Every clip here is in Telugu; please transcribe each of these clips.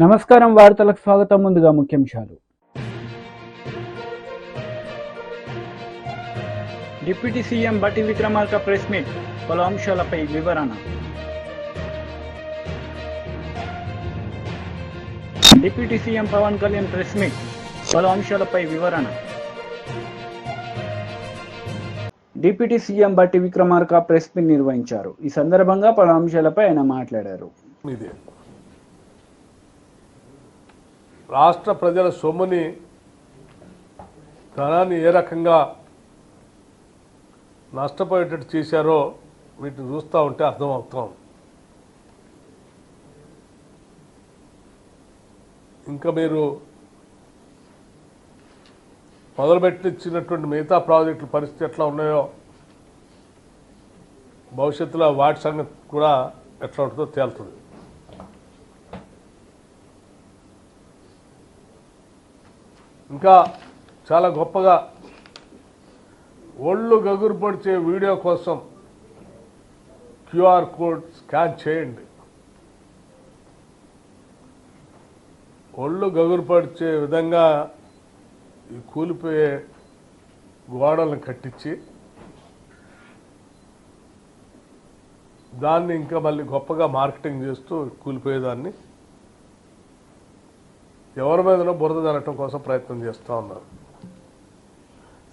నమస్కారం వార్తలకు స్వాగతం. ముందుగా ముఖ్యాంశాలు. డిప్యూటీ సీఎం బట్టి విక్రమార్క ప్రెస్ మీట్, పలు అంశాలపై వివరణ. Deputy CM Pawan Kalyan press meet, పలు అంశాలపై వివరణ. డిప్యూటీ సీఎం బట్టి విక్రమార్క ప్రెస్ మీట్ నిర్వహించారు. ఈ సందర్భంగా పలు అంశాలపై ఆయన మాట్లాడారు. రాష్ట్ర ప్రజల సొమ్ముని ధనాన్ని ఏ రకంగా నష్టపోయేటట్టు చేశారో వీటిని చూస్తూ ఉంటే అర్థమవుతాం. ఇంకా మీరు మొదలుపెట్టించినటువంటి మిగతా ప్రాజెక్టుల పరిస్థితి ఎట్లా ఉన్నాయో భవిష్యత్తులో వాటి సంగతి కూడా ఎట్లా ఉంటుందో తేలుతుంది. ఇంకా చాలా గొప్పగా ఒళ్ళు గగురు పొడిచే వీడియో కోసం క్యూఆర్ కోడ్ స్కాన్ చేయండి. ఒళ్ళు గగురు పొడిచే విధంగా ఈ కూలిపోయే గోడలను కట్టించి దాన్ని ఇంకా మళ్ళీ గొప్పగా మార్కెటింగ్ చేస్తూ కూలిపోయేదాన్ని ఎవరి మీదనో బురద జరగటం కోసం ప్రయత్నం చేస్తూ ఉన్నారు.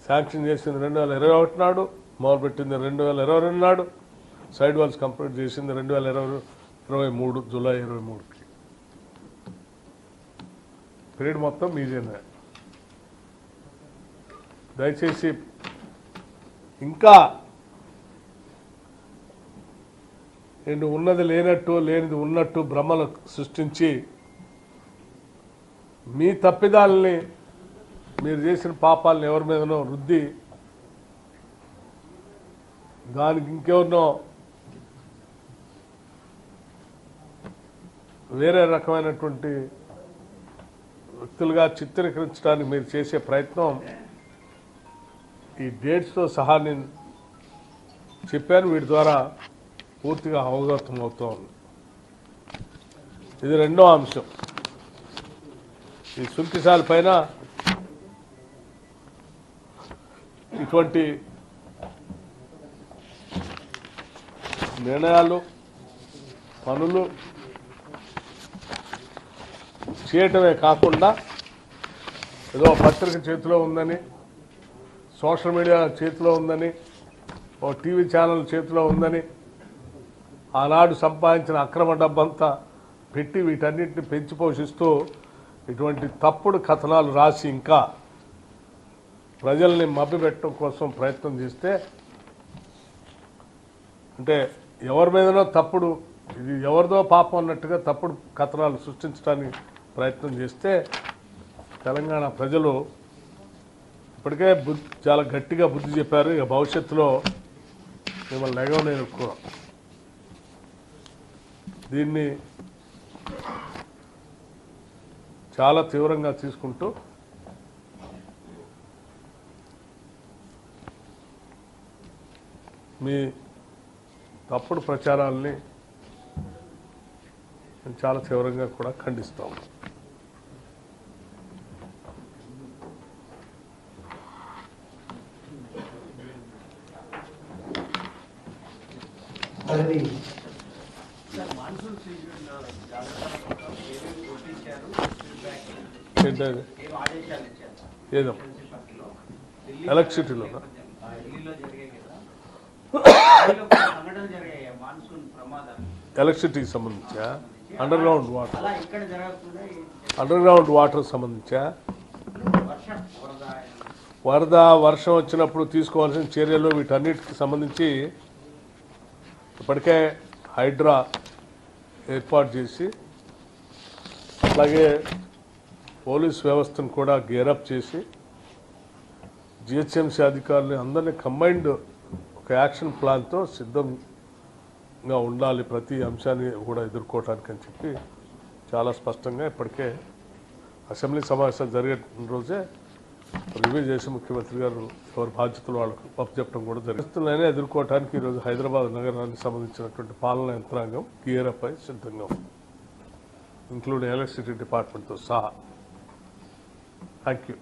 శాంక్షన్ చేసింది 2021 నాడు, మొదలుపెట్టింది 2022 నాడు, సైడ్ వాల్స్ కంప్లీట్ చేసింది 2023 జూలై 23కి. పీరియడ్ మొత్తం మీదేనే. దయచేసి ఇంకా నేను ఉన్నది లేనట్టు లేనిది ఉన్నట్టు భ్రమలు సృష్టించి మీ తప్పిదాలని మీరు చేసిన పాపాలను ఎవరి మీదనో రుద్ది దానికి ఇంకెవరినో వేరే రకమైనటువంటి వ్యక్తులుగా చిత్రీకరించడానికి మీరు చేసే ప్రయత్నం ఈ డేట్స్తో సహా నేను చెప్పాను. వీటి ద్వారా పూర్తిగా అవగతం అవుతూ ఉంది. ఇది రెండో అంశం. ఈ సుంకిసాల పైన ఇటువంటి నిర్ణయాలు పనులు చేయటమే కాకుండా ఏదో పత్రిక చేతిలో ఉందని, సోషల్ మీడియా చేతిలో ఉందని, ఓ టీవీ ఛానల్ చేతిలో ఉందని ఆనాడు సంపాదించిన అక్రమ డబ్బంతా పెట్టి వీటన్నిటిని పెంచి పోషిస్తూ ఇటువంటి తప్పుడు కథనాలు రాసి ఇంకా ప్రజల్ని మభ్యపెట్టడం కోసం ప్రయత్నం చేస్తే, అంటే ఎవరి మీదనో తప్పుడు ఇది ఎవరిదో పాపం అన్నట్టుగా తప్పుడు కథనాలు సృష్టించడానికి ప్రయత్నం చేస్తే తెలంగాణ ప్రజలు ఇప్పటికే చాలా గట్టిగా బుద్ధి చెప్పారు. ఇక భవిష్యత్తులో మిమ్మల్ని ఎగవలేరు ఎక్కువ. దీన్ని చాలా తీవ్రంగా తీసుకుంటూ మీ తప్పుడు ప్రచారాలని చాలా తీవ్రంగా కూడా ఖండిస్తాం. ఏదో ఎలక్ట్రిసిటీలో ఎలక్ట్రిసిటీకి సంబంధించా, అండర్ గ్రౌండ్ వాటర్ సంబంధించా, వర్షం వచ్చినప్పుడు తీసుకోవాల్సిన చర్యలు వీటన్నిటికి సంబంధించి ఇప్పటికే హైడ్రా ఏర్పాటు చేసి అలాగే పోలీస్ వ్యవస్థను కూడా గేరప్ చేసి జిహెచ్ఎంసీ అధికారులు అందరినీ కంబైన్డ్ ఒక యాక్షన్ ప్లాన్తో సిద్ధంగా ఉండాలి ప్రతి అంశాన్ని కూడా ఎదుర్కోవటానికి అని చెప్పి చాలా స్పష్టంగా ఇప్పటికే అసెంబ్లీ సమావేశాలు జరిగే రోజే రివ్యూ చేసి ముఖ్యమంత్రి గారు ఎవరి బాధ్యతలు వాళ్ళకు అప్పచెప్పడం కూడా జరిగిస్తున్నాయని ఎదుర్కోవడానికి ఈరోజు హైదరాబాద్ నగరానికి సంబంధించినటువంటి పాలనా యంత్రాంగం గేరప్ అయి సిద్ధంగా ఉంది. ఇంక్లూడింగ్ ఎలక్ట్రిసిటీ డిపార్ట్మెంట్తో సహా. Thank you.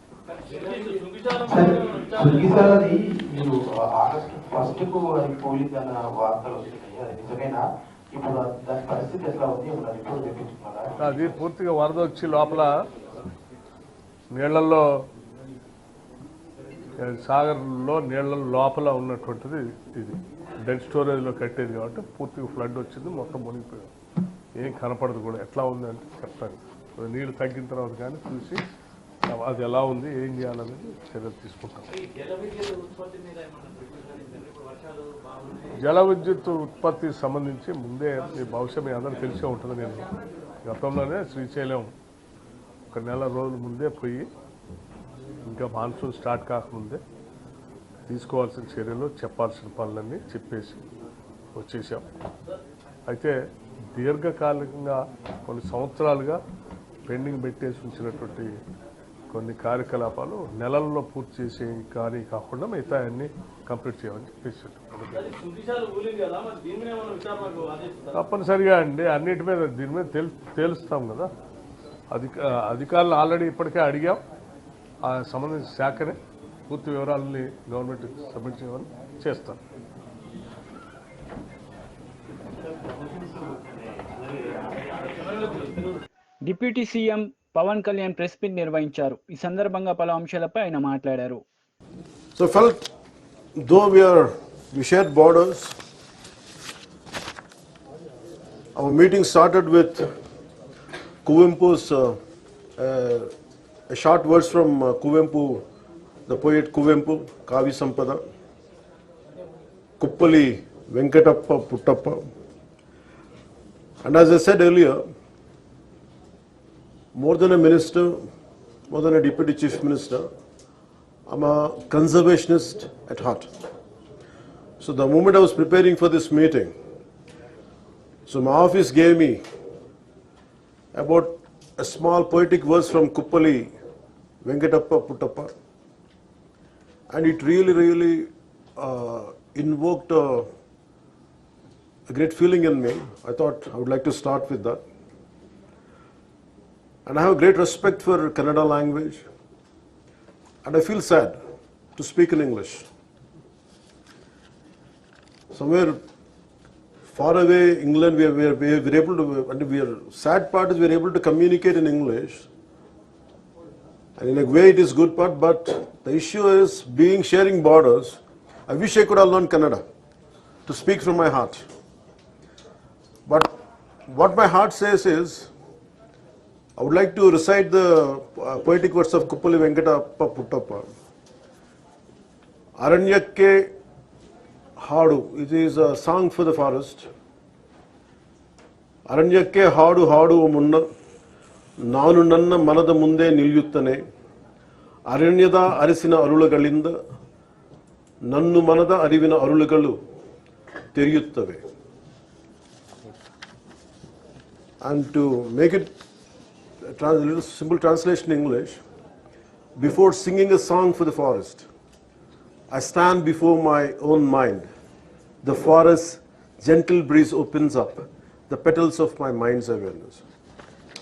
సుగ్గిసాలది మీరు ఆగస్టు 1కు అది పోలిందన్న వార్తలు వస్తున్నాయి, అది నిజమేనా? ఇప్పుడు దాని పరిస్థితి ఎట్లా ఉంది? ఇప్పుడు రిపోర్ట్ తెప్పించుకున్నారా? అది పూర్తిగా వరద వచ్చి లోపల నీళ్లలో సాగర్లో నీళ్ల లోపల ఉన్నటువంటిది ఇది డెడ్ స్టోరేజ్లో కట్టేది కాబట్టి పూర్తిగా ఫ్లడ్ వచ్చింది, మొత్తం మునిగిపోయాం. ఏం కనపడదు కూడా. ఎట్లా ఉంది అంటే చెప్తాను, నీళ్ళు తగ్గిన తర్వాత కానీ చూసి అది ఎలా ఉంది, ఏం చేయాలనేది చర్యలు తీసుకుంటాం. జల విద్యుత్ ఉత్పత్తికి సంబంధించి ముందే బహుశా మీ అందరూ తెలిసే ఉంటుంది. నేను గతంలోనే శ్రీశైలం ఒక నెల రోజుల ముందే పోయి, ఇంకా మాన్సూన్ స్టార్ట్ కాకముందే తీసుకోవాల్సిన చర్యలు, చెప్పాల్సిన పనులన్నీ చెప్పేసి వచ్చేసాం. అయితే దీర్ఘకాలికంగా కొన్ని సంవత్సరాలుగా పెండింగ్ పెట్టేసి ఉంచినటువంటి కొన్ని కార్యకలాపాలు నెలల్లో పూర్తి చేసే కానీ కాకుండా మిగతా అన్ని కంప్లీట్ చేయమని చెప్పేసి తప్పనిసరిగా అండి. అన్నిటి మీద దీని మీద తేలుస్తాం కదా. అధికారులు ఆల్రెడీ ఇప్పటికే అడిగాం. ఆ సంబంధించిన శాఖనే పూర్తి వివరాలని గవర్నమెంట్ సబ్మిట్ చేయమని చేస్తాం. Deputy CM Pawan Kalyan press meet నిర్వహించారు. ఈ సందర్భంగా పలు అంశాలపై ఆయన మాట్లాడారు. So felt though we shared borders, our meeting started with Kuvempu's a short verse from Kuvempu, the poet Kuvempu, Kavi Sampada, Kuppali Venkatappa Puttappa. And as I said earlier, more than a minister, more than a deputy chief minister, I'm a conservationist at heart. So the moment I was preparing for this meeting, so my office gave me about a small poetic verse from Kuppali Venkatappa Puttappa, and it really invoked a great feeling in me. I thought I would like to start with that. And I have great respect for Kannada language, and I feel sad to speak in English. Somewhere far away, England, we are able to, and sad part is we are able to communicate in English. And in a way it is good part, but the issue is sharing borders. I wish I could have learned Kannada to speak from my heart. But what my heart says is, I would like to recite the poetic words of Kuppali Venkatappa Puttappa. Aranyakke Hadu, it is a song for the forest. Aranyakke Hadu Hadu Munna, Nanu Nanna Manada Munde Nilyuttane, Aranyada Arisina Arulagalinda, Nannu Manada Arivina Arulagalu, Teriyuttave. And to make it a little simple translation in English, before singing a song for the forest, I stand before my own mind. The forest's gentle breeze opens up the petals of my mind's awareness.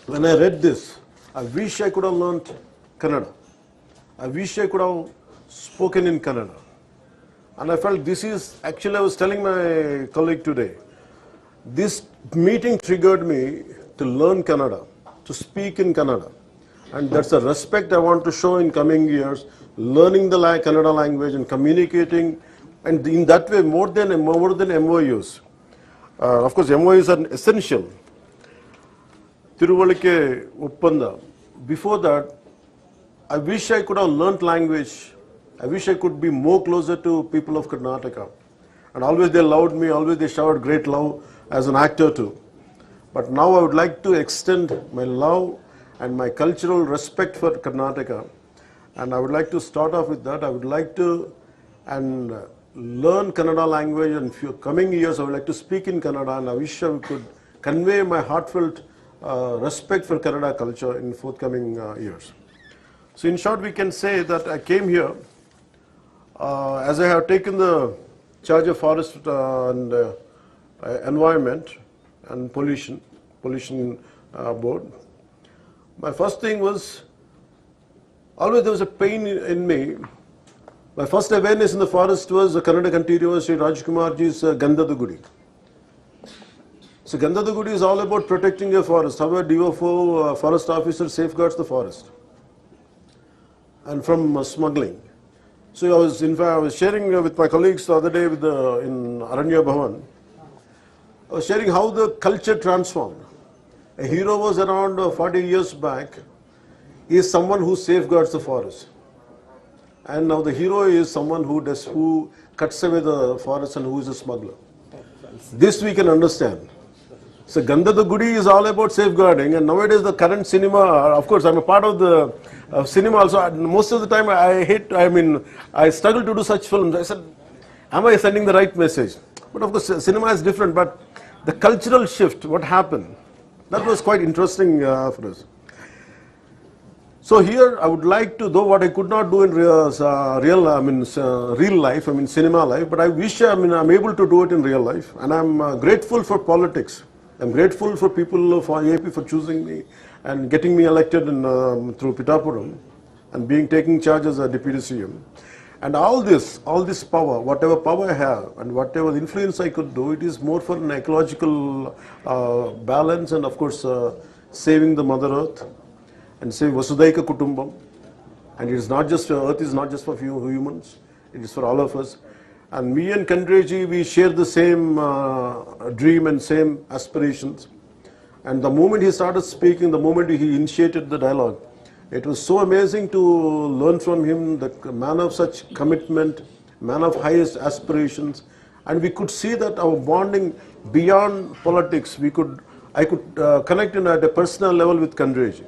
When I read this, I wish I could have learnt Kannada. I wish I could have spoken in Kannada. And I felt this is, actually I was telling my colleague today, this meeting triggered me to learn Kannada, to speak in Kannada. And that's a respect I want to show in coming years, learning the Kannada language and communicating, and in that way more than MOUs. Of course, MOUs are essential. Tiruvalike Uppanda. Before that, I wish I could have learnt language. I wish I could be more closer to people of Karnataka. And always they loved me, always they showered great love as an actor too. But now I would like to extend my love and my cultural respect for Karnataka. And I would like to start off with that. I would like to learn Kannada language, and few coming years I would like to speak in Kannada, and I wish I could convey my heartfelt respect for Kannada culture in forthcoming years. So in short, we can say that I came here as I have taken the charge of forest and environment and pollution board. My first thing was, always there was a pain in me. My first awareness in the forest was Kannada continuous Sri Rajkumarji's Gandhada Gudi. So Gandhada Gudi is all about protecting a forest, how a DFO forest officer safeguards the forest and from smuggling. So I was sharing with my colleagues the other day in Aranya Bhavan. I was sharing how the culture transformed. A hero was around 40 years back. He is someone who safeguards the forest. And now the hero is someone who cuts away the forest and who is a smuggler. This we can understand. So Gandhada Gudi is all about safeguarding, and nowadays the current cinema, of course I'm a part of the cinema also, most of the time I struggle to do such films. I said, am I sending the right message? But of course cinema is different, but the cultural shift, what happened, that was quite interesting for us. So here I would like to, though what I could not do in real life, cinema life, but I wish I'm able to do it in real life, and I'm grateful for politics. I'm grateful for people of AP for choosing me and getting me elected through Pittapuram and taking charge as a deputy CM. And all this power, whatever power I have and whatever influence I could do, it is more for an ecological balance and of course saving the Mother Earth and saving Vasudaika Kutumbam. And it is not just, Earth is not just for few humans, it is for all of us. And me and Kandreji, we share the same dream and same aspirations. And the moment he started speaking, the moment he initiated the dialogue, it was so amazing to learn from him, the man of such commitment, man of highest aspirations. And we could see that our bonding beyond politics, I could connect at a personal level with Kandreji.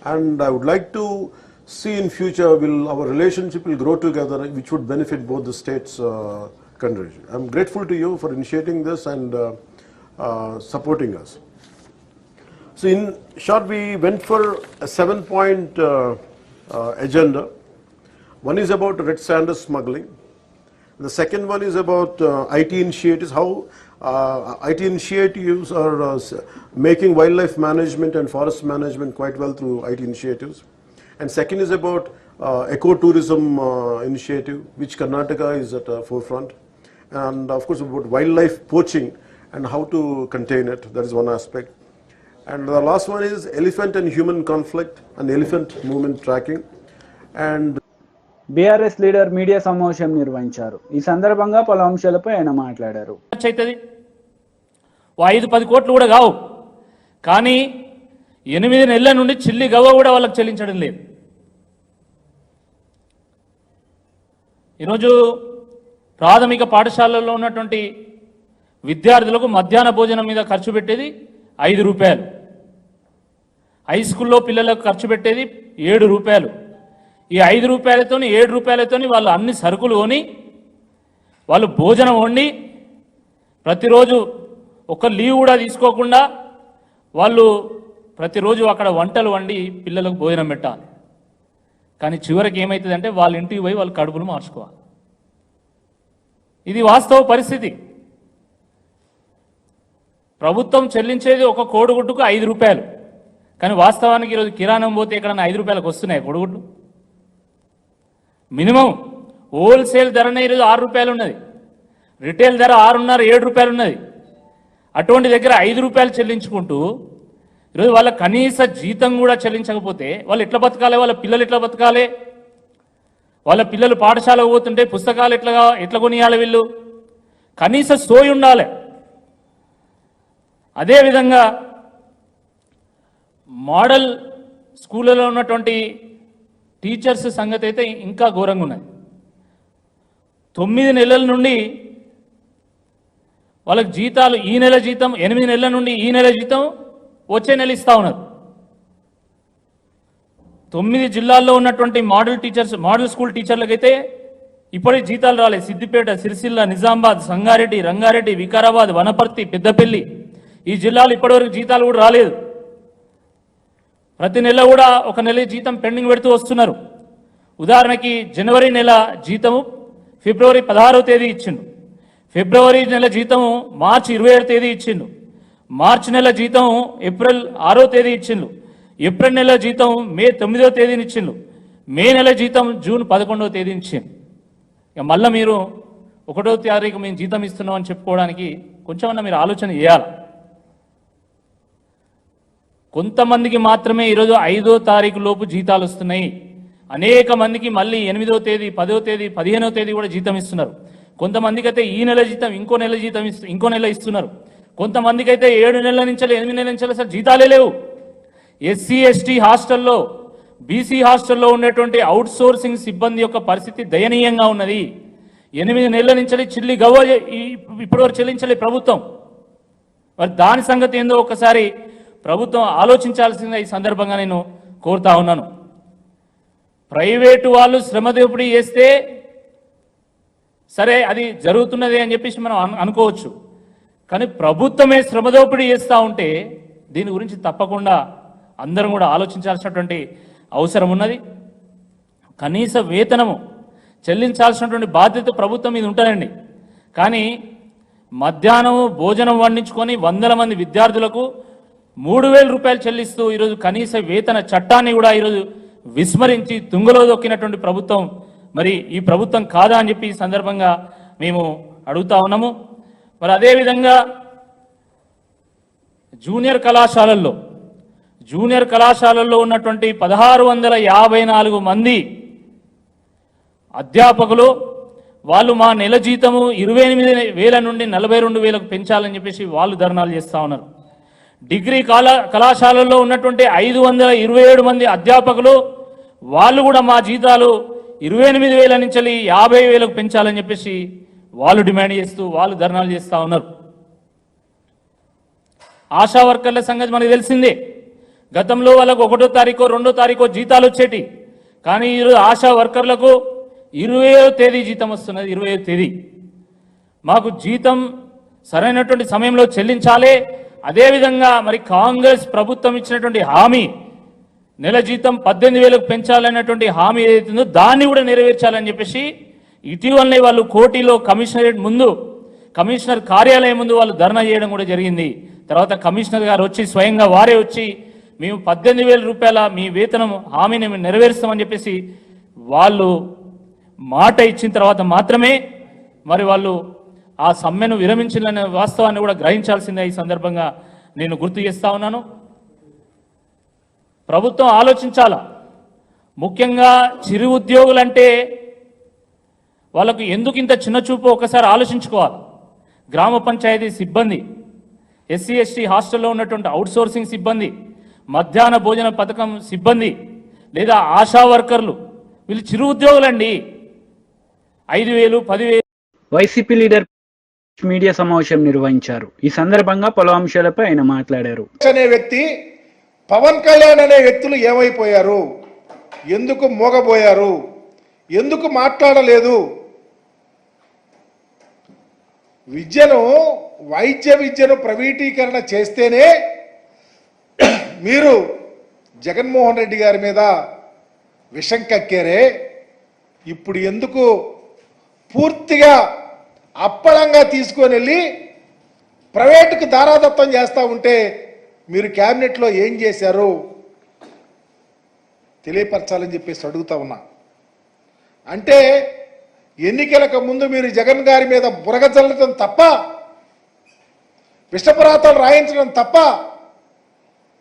And I would like to see in future, our relationship will grow together, which would benefit both the states, Kandreji. I'm grateful to you for initiating this and supporting us. So in short, we went for a 7-point agenda. One is about red sanders smuggling. The second one is about IT initiatives, how IT initiatives are making wildlife management and forest management quite well through IT initiatives. And second is about ecotourism initiative, which Karnataka is at the forefront. And of course about wildlife poaching and how to contain it, that is one aspect. And the last one is elephant and human conflict and elephant movement tracking. And BRS leader media సమావేశం నిర్వహించారు. ఈ సందర్భంగా పలు అంశాలపై ఆయన మాట్లాడారు. 5-10 కోట్లు కూడా కావు, కానీ 8 నెలల నుండి చిల్లి గవ్వ కూడా వాళ్ళకి చెల్లించడం లేదు. ఈరోజు ప్రాథమిక పాఠశాలల్లో ఉన్నటువంటి విద్యార్థులకు మధ్యాహ్న భోజనం మీద ఖర్చు పెట్టేది 5 రూపాయలు, హై స్కూల్లో పిల్లలకు ఖర్చు పెట్టేది 7 రూపాయలు. ఈ 5 రూపాయలతోని 7 రూపాయలతోని వాళ్ళు అన్ని సరుకులు కొని వాళ్ళు భోజనం వండి ప్రతిరోజు ఒక లీవ్ కూడా తీసుకోకుండా వాళ్ళు ప్రతిరోజు అక్కడ వంటలు వండి పిల్లలకు భోజనం పెట్టాలి. కానీ చివరికి ఏమవుతుందంటే వాళ్ళ ఇంటికి పోయి వాళ్ళు కడుపులు మార్చుకోవాలి. ఇది వాస్తవ పరిస్థితి. ప్రభుత్వం చెల్లించేది ఒక కోడిగుడ్డుకు 5 రూపాయలు, కానీ వాస్తవానికి ఈరోజు కిరాణం పోతే ఎక్కడన్నా 5 రూపాయలకు వస్తున్నాయి కోడిగుడ్లు. మినిమం హోల్సేల్ ధరనే ఈరోజు 6 రూపాయలు ఉన్నది, రిటైల్ ధర 6.5-7 రూపాయలు ఉన్నది. అటువంటి దగ్గర 5 రూపాయలు చెల్లించుకుంటూ ఈరోజు వాళ్ళ కనీస జీతం కూడా చెల్లించకపోతే వాళ్ళు ఎట్లా బతకాలి, వాళ్ళ పిల్లలు ఎట్లా బతకాలి, వాళ్ళ పిల్లలు పాఠశాలకు పోతుంటే పుస్తకాలు ఎట్లా కొనియాలి, వీళ్ళు కనీస సోయి ఉండాలి. అదేవిధంగా మోడల్ స్కూళ్ళలో ఉన్నటువంటి టీచర్స్ సంగతి అయితే ఇంకా ఘోరంగా ఉన్నది. 9 నెలల నుండి వాళ్ళకి జీతాలు, ఈ నెల జీతం 8 నెలల నుండి ఈ నెల జీతం వచ్చే నెల ఇస్తా ఉన్నారు. 9 జిల్లాల్లో ఉన్నటువంటి మోడల్ స్కూల్ టీచర్లకైతే ఇప్పటికీ జీతాలు రాలేదు. సిద్దిపేట, సిరిసిల్ల, నిజామాబాద్, సంగారెడ్డి, రంగారెడ్డి, వికారాబాద్, వనపర్తి, పెద్దపల్లి ఈ జిల్లాలు ఇప్పటివరకు జీతాలు కూడా రాలేదు. ప్రతి నెల కూడా ఒక నెల జీతం పెండింగ్ పెడుతూ వస్తున్నారు. ఉదాహరణకి జనవరి నెల జీతము ఫిబ్రవరి 16వ తేదీ ఇచ్చిండు, ఫిబ్రవరి నెల జీతము మార్చి 27వ తేదీ ఇచ్చిండు, మార్చి నెల జీతం ఏప్రిల్ 6వ తేదీ ఇచ్చిండ్రు, ఏప్రిల్ నెల జీతం మే 9వ తేదీని ఇచ్చిండ్రు, మే నెల జీతం జూన్ 11వ తేదీని ఇచ్చిండ్రు. ఇక మళ్ళీ మీరు 1వ తారీఖు మేము జీతం ఇస్తున్నాం అని చెప్పుకోవడానికి కొంచెమన్నా మీరు ఆలోచన చేయాలి. కొంతమందికి మాత్రమే ఈరోజు 5వ తారీఖు లోపు జీతాలు వస్తున్నాయి. అనేక మందికి మళ్ళీ 8వ తేదీ, 10వ తేదీ, 15వ తేదీ కూడా జీతం ఇస్తున్నారు. కొంతమందికి అయితే ఈ నెల జీతం ఇంకో నెల ఇస్తున్నారు. కొంతమందికి అయితే 7 నెలల నుంచి 8 నెలల నుంచి అసలు జీతాలే లేవు. ఎస్సీ ఎస్టీ హాస్టల్లో, బీసీ హాస్టల్లో ఉన్నటువంటి అవుట్ సోర్సింగ్ సిబ్బంది యొక్క పరిస్థితి దయనీయంగా ఉన్నది. 8 నెలల నుంచి చిల్లి గవ్వ ఇప్పటివరకు చెల్లించలే ప్రభుత్వం. మరి దాని సంగతి ఏందో ఒకసారి ప్రభుత్వం ఆలోచించాల్సిందే ఈ సందర్భంగా నేను కోరుతా ఉన్నాను. ప్రైవేటు వాళ్ళు శ్రమ దోపిడీ చేస్తే సరే అది జరుగుతున్నది అని చెప్పేసి మనం అనుకోవచ్చు. కానీ ప్రభుత్వమే శ్రమ దోపిడీ చేస్తూ ఉంటే దీని గురించి తప్పకుండా అందరం కూడా ఆలోచించాల్సినటువంటి అవసరం ఉన్నది. కనీస వేతనము చెల్లించాల్సినటువంటి బాధ్యత ప్రభుత్వం మీద ఉంటుందండి. కానీ మధ్యాహ్నం భోజనం వండించుకొని 100 మంది విద్యార్థులకు 3,000 రూపాయలు చెల్లిస్తూ ఈరోజు కనీస వేతన చట్టాన్ని కూడా ఈరోజు విస్మరించి తుంగలో దొక్కినటువంటి ప్రభుత్వం మరి ఈ ప్రభుత్వం కాదా అని చెప్పి ఈ సందర్భంగా మేము అడుగుతా ఉన్నాము. మరి అదేవిధంగా జూనియర్ కళాశాలల్లో ఉన్నటువంటి 1654 మంది అధ్యాపకులు వాళ్ళు మా నెల జీతము 28,000 నుండి 42,000కు పెంచాలని చెప్పేసి వాళ్ళు ధర్నాలు చేస్తూ ఉన్నారు. డిగ్రీ కళాశాలల్లో ఉన్నటువంటి 527 మంది అధ్యాపకులు వాళ్ళు కూడా మా జీతాలు 28,000 నుంచి 50,000కు పెంచాలని చెప్పేసి వాళ్ళు డిమాండ్ చేస్తూ వాళ్ళు ధర్నాలు చేస్తూ ఉన్నారు. ఆశా వర్కర్ల సంగతి మనకు తెలిసిందే. గతంలో వాళ్ళకు 1వ తారీఖు 2వ తారీఖు జీతాలు వచ్చేటి. కానీ ఈరోజు ఆశా వర్కర్లకు 20వ తేదీ జీతం వస్తున్నది. 20వ తేదీ మాకు జీతం సరైనటువంటి సమయంలో చెల్లించాలి. అదేవిధంగా మరి కాంగ్రెస్ ప్రభుత్వం ఇచ్చినటువంటి హామీ నెల జీతం 18,000కు పెంచాలనేటువంటి హామీ ఏదైతుందో దాన్ని కూడా నెరవేర్చాలని చెప్పేసి ఇటీవలనే వాళ్ళు కోటిలో కమిషనర్ కార్యాలయం ముందు వాళ్ళు ధర్నా చేయడం కూడా జరిగింది. తర్వాత కమిషనర్ గారు వచ్చి స్వయంగా వారే వచ్చి మేము 18,000 రూపాయల మీ వేతనం హామీని మేము నెరవేరుస్తామని చెప్పేసి వాళ్ళు మాట ఇచ్చిన తర్వాత మాత్రమే మరి వాళ్ళు ఆ సమ్మెను విరమించాలనే వాస్తవాన్ని కూడా గ్రహించాల్సిందే ఈ సందర్భంగా నేను గుర్తు చేస్తా ఉన్నాను. ప్రభుత్వం ఆలోచించాలా. ముఖ్యంగా చిరు ఉద్యోగులంటే వాళ్ళకు ఎందుకు ఇంత చిన్న చూపు ఒకసారి ఆలోచించుకోవాలి. గ్రామ పంచాయతీ సిబ్బంది, ఎస్సీ ఎస్టీ హాస్టల్లో ఉన్నటువంటి అవుట్ సోర్సింగ్ సిబ్బంది, మధ్యాహ్న భోజన పథకం సిబ్బంది లేదా ఆశా వర్కర్లు వీళ్ళు చిరు ఉద్యోగులండి. 5,000, 10,000. వైసీపీ లీడర్ మీడియా సమావేశం నిర్వహించారు. ఈ సందర్భంగా పలు అంశాలపై ఆయన మాట్లాడారు. అనే వ్యక్తి, పవన్ కళ్యాణ్ అనే వ్యక్తులు ఏమైపోయారు, ఎందుకు మోగబోయారు, ఎందుకు మాట్లాడలేదు? వైద్య విద్యను ప్రైవేటీకరణ చేస్తేనే మీరు జగన్మోహన్ రెడ్డి గారి మీద విషం కక్కారే, ఇప్పుడు ఎందుకు పూర్తిగా అప్పళంగా తీసుకొని వెళ్ళి ప్రైవేటుకు దారాదత్తం చేస్తూ ఉంటే మీరు క్యాబినెట్లో ఏం చేశారు తెలియపరచాలని చెప్పేసి అడుగుతా ఉన్నా. అంటే ఎన్నికలకు ముందు మీరు జగన్ గారి మీద బురగ చల్లటం తప్ప, విషపరాతాలు రాయించడం తప్ప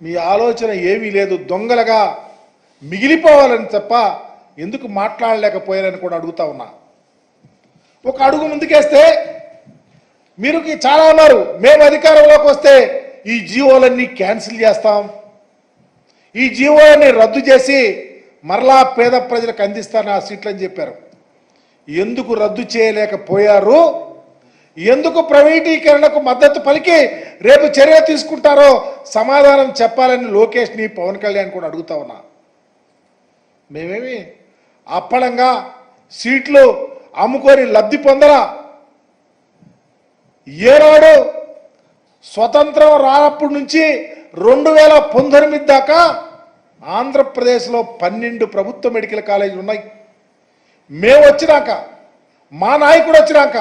మీ ఆలోచన ఏమీ లేదు. దొంగలుగా మిగిలిపోవాలని తప్ప ఎందుకు మాట్లాడలేకపోయారని కూడా అడుగుతా ఉన్నా. ఒక అడుగు ముందుకేస్తే మీరు చాలా అన్నారు, మేము అధికారంలోకి వస్తే ఈ జీవోలన్నీ క్యాన్సిల్ చేస్తాం, ఈ జీవోలన్నీ రద్దు చేసి మరలా పేద ప్రజలకు అందిస్తాను ఆ సీట్లని చెప్పారు. ఎందుకు రద్దు చేయలేకపోయారు? ఎందుకు ప్రైవేటీకరణకు మద్దతు పలికి రేపు చర్య తీసుకుంటారో సమాధానం చెప్పాలని లోకేష్ని, పవన్ కళ్యాణ్ కూడా అడుగుతా ఉన్నా. మేమేమి అప్పడంగా సీట్లు అమ్ముకొని లబ్ధి పొందరా? ఏనాడు స్వతంత్రం రానప్పటి నుంచి 2019 దాకా ఆంధ్రప్రదేశ్లో 12 ప్రభుత్వ మెడికల్ కాలేజీలు ఉన్నాయి. మేము వచ్చినాక, మా నాయకుడు వచ్చినాక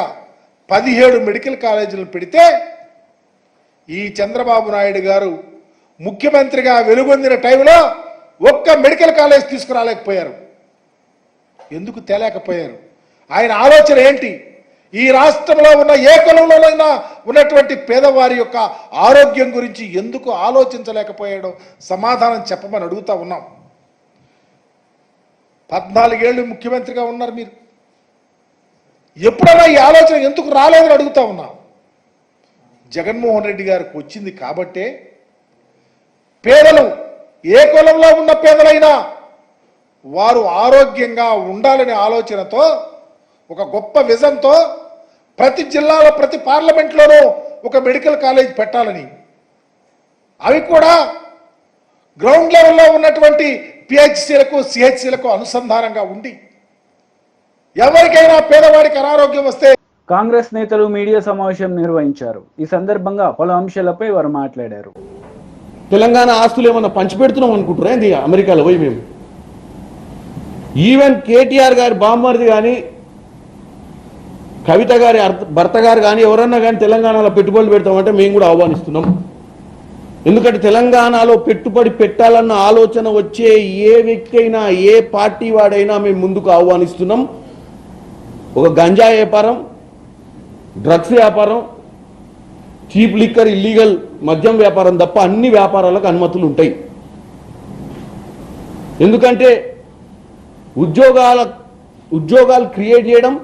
17 మెడికల్ కాలేజీలు పెడితే ఈ చంద్రబాబు నాయుడు గారు ముఖ్యమంత్రిగా వెలుగొందిన టైంలో ఒక్క మెడికల్ కాలేజ్ తీసుకురాలేకపోయారు. ఎందుకు తేలేకపోయారు? ఆయన ఆలోచన ఏంటి? ఈ రాష్ట్రంలో ఉన్న ఏ కులంలోనైనా ఉన్నటువంటి పేదవారి యొక్క ఆరోగ్యం గురించి ఎందుకు ఆలోచించలేకపోయాడో సమాధానం చెప్పమని అడుగుతా ఉన్నాం. 14 ఏళ్ళు ముఖ్యమంత్రిగా ఉన్నారు మీరు, ఎప్పుడైనా ఈ ఆలోచన ఎందుకు రాలేదని అడుగుతా ఉన్నాం. జగన్మోహన్ రెడ్డి గారికి వచ్చింది కాబట్టే పేదలు, ఏ కులంలో ఉన్న పేదలైనా వారు ఆరోగ్యంగా ఉండాలనే ఆలోచనతో, ఒక గొప్ప విజన్తో ప్రతి జిల్లాలో, ప్రతి పార్లమెంట్లోనూ ఒక మెడికల్ కాలేజ్ పెట్టాలని, అవి కూడా గ్రౌండ్ లెవెల్లో ఉన్నటువంటి పిహెచ్సిలకు, సిహెచ్సిలకు అనుసంధానంగా ఉండి ఎవరికైనా పేదవాడికి అనారోగ్యం వస్తే. కాంగ్రెస్ నేతలు మీడియా సమావేశం నిర్వహించారు. ఈ సందర్భంగా పలు అంశాలపై వారు మాట్లాడారు. తెలంగాణ ఆస్తులు ఏమన్నా పంచిపెడుతున్నాం అనుకుంటారా ఏంది అమెరికాలో పోయి మేము? ఈవెన్ కేటీఆర్ గారి బామ్మర్ది కానీ, కవిత గారి భర్త గారు కానీ ఎవరన్నా కానీ తెలంగాణలో పెట్టుబడులు పెడతామంటే మేము కూడా ఆహ్వానిస్తున్నాం. ఎందుకంటే తెలంగాణలో పెట్టుబడి పెట్టాలన్న ఆలోచన వచ్చే ఏ వ్యక్తి అయినా, ఏ పార్టీ వాడైనా మేము ముందుకు ఆహ్వానిస్తున్నాం. ఒక గంజా వ్యాపారం, డ్రగ్స్ వ్యాపారం, చీప్ లిక్కర్, ఇల్లీగల్ మద్యం వ్యాపారం తప్ప అన్ని వ్యాపారాలకు అనుమతులు ఉంటాయి. ఎందుకంటే ఉద్యోగాలు క్రియేట్ చేయడం,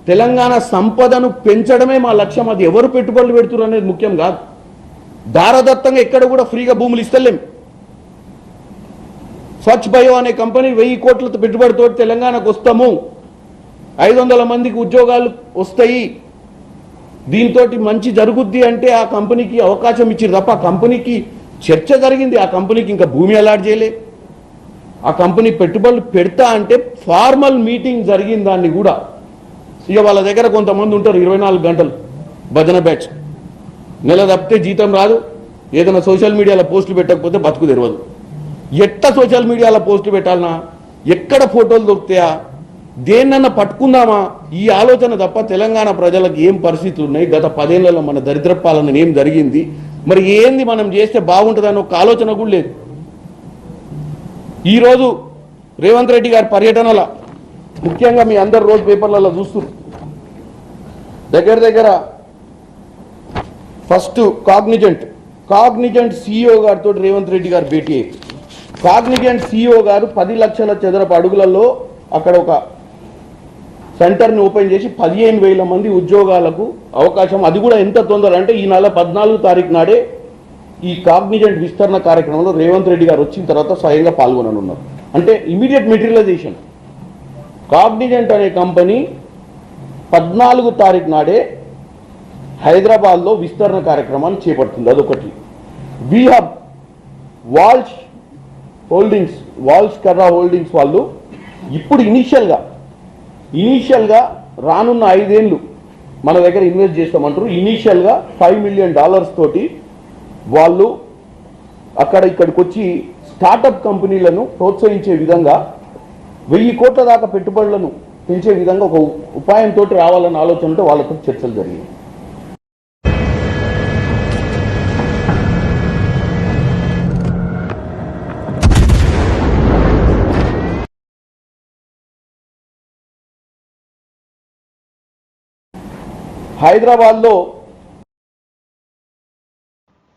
తెలంగాణ సంపదను పెంచడమే మా లక్ష్యం. అది ఎవరు పెట్టుబడులు పెడుతున్నారు అనేది ముఖ్యం కాదు. దారదత్తంగా ఎక్కడ కూడా ఫ్రీగా భూములు ఇస్తలేం. స్వచ్ఛ బయో అనే కంపెనీ 1000 కోట్లతో పెట్టుబడితో తెలంగాణకు వస్తాము, 500 మందికి ఉద్యోగాలు వస్తాయి, దీంతో మంచి జరుగుద్ది అంటే ఆ కంపెనీకి అవకాశం ఇచ్చారు తప్ప ఆ కంపెనీకి చర్చ జరిగింది. ఆ కంపెనీకి ఇంకా భూమి అలాట్ చేయలే. ఆ కంపెనీ పెట్టుబడులు పెడతా అంటే ఫార్మల్ మీటింగ్ జరిగిన దాన్ని కూడా, ఇక వాళ్ళ దగ్గర కొంతమంది ఉంటారు 24 గంటలు భజన బ్యాచ్, నెల తప్పితే జీతం రాదు, ఏదైనా సోషల్ మీడియాలో పోస్టులు పెట్టకపోతే బతుకు తెరవదు. ఎట్లా సోషల్ మీడియాలో పోస్టులు పెట్టాలన్నా, ఎక్కడ ఫోటోలు దొరుకుతాయా, దేన్నన్నా పట్టుకుందామా, ఈ ఆలోచన తప్ప తెలంగాణ ప్రజలకు ఏం పరిస్థితులు ఉన్నాయి, గత 10 ఏళ్లలో మన దరిద్ర పాలన ఏం జరిగింది, మరి ఏంది మనం చేస్తే బాగుంటుందని ఒక ఆలోచన కూడా లేదు. ఈరోజు రేవంత్ రెడ్డి గారి పర్యటనల ముఖ్యంగా మీ అందరు రోజు పేపర్లలో చూస్తున్నారు, దగ్గర ఫస్ట్ కాగ్నిజెంట్ సిఇఓ గారితో రేవంత్ రెడ్డి గారు భేటీ అయ్యి, కాగ్నిజెంట్ సిఇఓ గారు 10 లక్షల చదరపు అడుగులలో అక్కడ ఒక సెంటర్ని ఓపెన్ చేసి 15,000 మంది ఉద్యోగాలకు అవకాశం, అది కూడా ఎంత తొందర అంటే ఈ నెల 14 తారీఖు నాడే ఈ కాగ్నిజెంట్ విస్తరణ కార్యక్రమంలో రేవంత్ రెడ్డి గారు వచ్చిన తర్వాత స్వయంగా పాల్గొననున్నారు. అంటే ఇమీడియట్ మెటీరియలైజేషన్. కాగ్నిజెంట్ అనే కంపెనీ 14 తారీఖు నాడే హైదరాబాద్లో విస్తరణ కార్యక్రమాన్ని చేపడుతుంది. అదొకటి. వీహబ్ వాల్స్ కర్రా హోల్డింగ్స్ వాళ్ళు ఇప్పుడు ఇనీషియల్గా రానున్న 5 ఏళ్ళు మన దగ్గర ఇన్వెస్ట్ చేస్తామంటారు. ఇనీషియల్గా $5 మిలియన్ తోటి వాళ్ళు ఇక్కడికి వచ్చి స్టార్టప్ కంపెనీలను ప్రోత్సహించే విధంగా 1000 కోట్ల దాకా పెట్టుబడులను పెంచే విధంగా ఒక ఉపాయంతో రావాలన్న ఆలోచనతో వాళ్ళతో చర్చలు జరిగాయి. హైదరాబాద్లో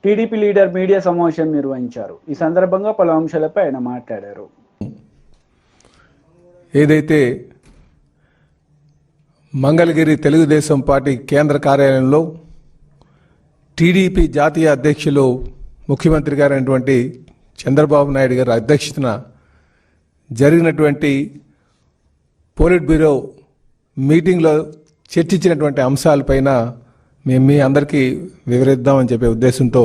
టీడీపీ లీడర్ మీడియా సమావేశం నిర్వహించారు. ఈ సందర్భంగా పలు అంశాలపై ఆయన మాట్లాడారు. ఏదైతే మంగళగిరి తెలుగుదేశం పార్టీ కేంద్ర కార్యాలయంలో టీడీపీ జాతీయ అధ్యక్షులు ముఖ్యమంత్రి గారైనటువంటి చంద్రబాబు నాయుడు గారి అధ్యక్షతన జరిగినటువంటి పోలిట్ బ్యూరో మీటింగ్లో చర్చించినటువంటి అంశాలపైన మేము మీ అందరికీ వివరిద్దామని చెప్పే ఉద్దేశంతో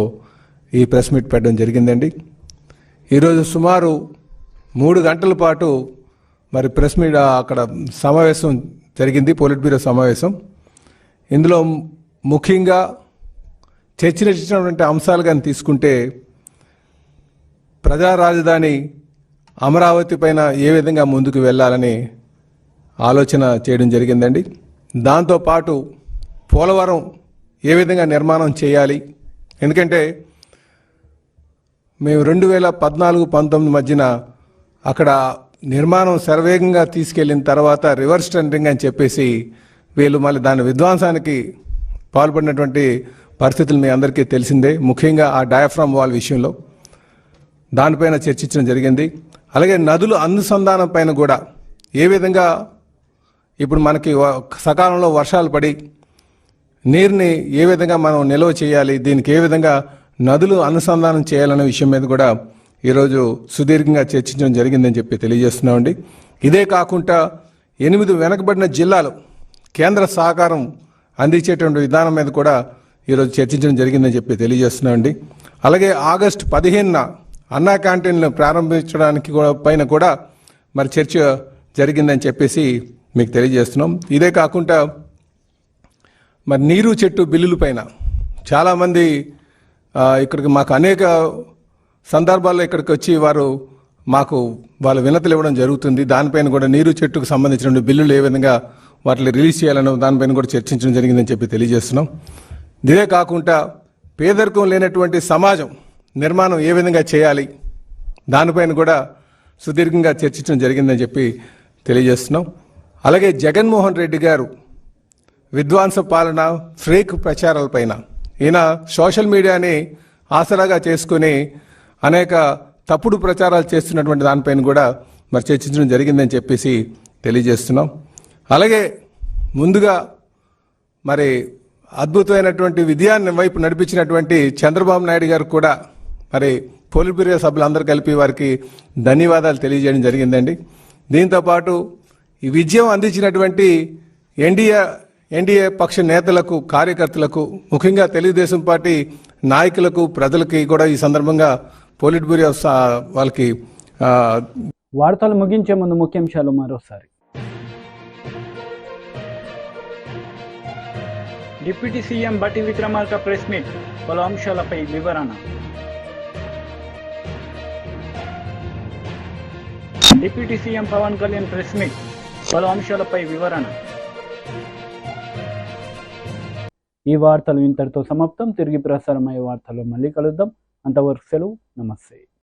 ఈ ప్రెస్ మీట్ పెట్టడం జరిగిందండి. ఈరోజు సుమారు 3 గంటల పాటు మరి ప్రెస్ మీట్ అక్కడ సమావేశం జరిగింది, పోలిట్ బ్యూరో సమావేశం. ఇందులో ముఖ్యంగా చర్చించినటువంటి అంశాలు కానీ తీసుకుంటే ప్రజా రాజధాని అమరావతి పైన ఏ విధంగా ముందుకు వెళ్ళాలని ఆలోచన చేయడం జరిగిందండి. దాంతోపాటు పోలవరం ఏ విధంగా నిర్మాణం చేయాలి, ఎందుకంటే మేము 2014-19 మధ్యన అక్కడ నిర్మాణం శరవేగంగా తీసుకెళ్లిన తర్వాత రివర్స్ టెండరింగ్ అని చెప్పేసి వీళ్ళు మళ్ళీ దాని విధ్వంసానికి పాల్పడినటువంటి పరిస్థితులు మీ అందరికీ తెలిసిందే. ముఖ్యంగా ఆ డయాఫ్రామ్ వాల్ విషయంలో దానిపైన చర్చించడం జరిగింది. అలాగే నదుల అనుసంధానం పైన కూడా ఏ విధంగా ఇప్పుడు మనకి సకాలంలో వర్షాలు పడి నీరుని ఏ విధంగా మనం నిల్వ చేయాలి, దీనికి ఏ విధంగా నదులు అనుసంధానం చేయాలనే విషయం మీద కూడా ఈరోజు సుదీర్ఘంగా చర్చించడం జరిగిందని చెప్పి తెలియజేస్తున్నామండి. ఇదే కాకుండా 8 వెనకబడిన జిల్లాలు కేంద్ర సహకారం అందించేటువంటి విధానం మీద కూడా ఈరోజు చర్చించడం జరిగిందని చెప్పి తెలియజేస్తున్నామండి. అలాగే ఆగస్టు 15న అన్నా క్యాంటీన్లు ప్రారంభించడానికి పైన కూడా మరి చర్చ జరిగిందని చెప్పేసి మీకు తెలియజేస్తున్నాం. ఇదే కాకుండా మరి నీరు చెట్టు బిల్లుల పైన చాలామంది ఇక్కడికి మాకు అనేక సందర్భాల్లో ఇక్కడికి వచ్చి వారు మాకు వాళ్ళ వినతులు ఇవ్వడం జరుగుతుంది. దానిపైన కూడా నీరు చెట్టుకు సంబంధించిన బిల్లులు ఏ విధంగా వాటిని రిలీజ్ చేయాలనో దానిపైన కూడా చర్చించడం జరిగిందని చెప్పి తెలియజేస్తున్నాం. ఇదే కాకుండా పేదరికం లేనటువంటి సమాజం నిర్మాణం ఏ విధంగా చేయాలి దానిపైన కూడా సుదీర్ఘంగా చర్చించడం జరిగిందని చెప్పి తెలియజేస్తున్నాం. అలాగే జగన్మోహన్ రెడ్డి గారు విధ్వంస పాలన, ఫేక్ ప్రచారాలపైన ఈయన సోషల్ మీడియాని ఆసరాగా చేసుకుని అనేక తప్పుడు ప్రచారాలు చేస్తున్నటువంటి దానిపైన కూడా మరి చర్చించడం జరిగిందని చెప్పేసి తెలియజేస్తున్నాం. అలాగే ముందుగా మరి అద్భుతమైనటువంటి విజయాన్ని వైపు నడిపించినటువంటి చంద్రబాబు నాయుడు గారు కూడా మరి పోలిట్ బ్యూరో సభ్యులందరూ కలిపి వారికి ధన్యవాదాలు తెలియజేయడం జరిగిందండి. దీంతోపాటు ఈ విజయం అందించినటువంటి ఎన్డీఏ పక్ష నేతలకు, కార్యకర్తలకు, ముఖ్యంగా తెలుగుదేశం పార్టీ నాయకులకు, ప్రజలకి కూడా ఈ సందర్భంగా పోలిట్ బ్యూరో వాళ్ళకి వార్తలు ముగించే ముందు ముఖ్యాంశాలు మరోసారి. డిప్యూటీ సీఎం బట్టి విక్రమార్క ప్రెస్ మీట్, పలు అంశాలపై వివరణ. Deputy CM Pawan Kalyan press meet, పలు అంశాలపై వివరణ. ఈ వార్తలు ఇంతటితో సమాప్తం. తిరిగి ప్రసారమయ్యే వార్తలు మళ్ళీ కలుద్దాం. అంతవరకు సెలవు. నమస్తే.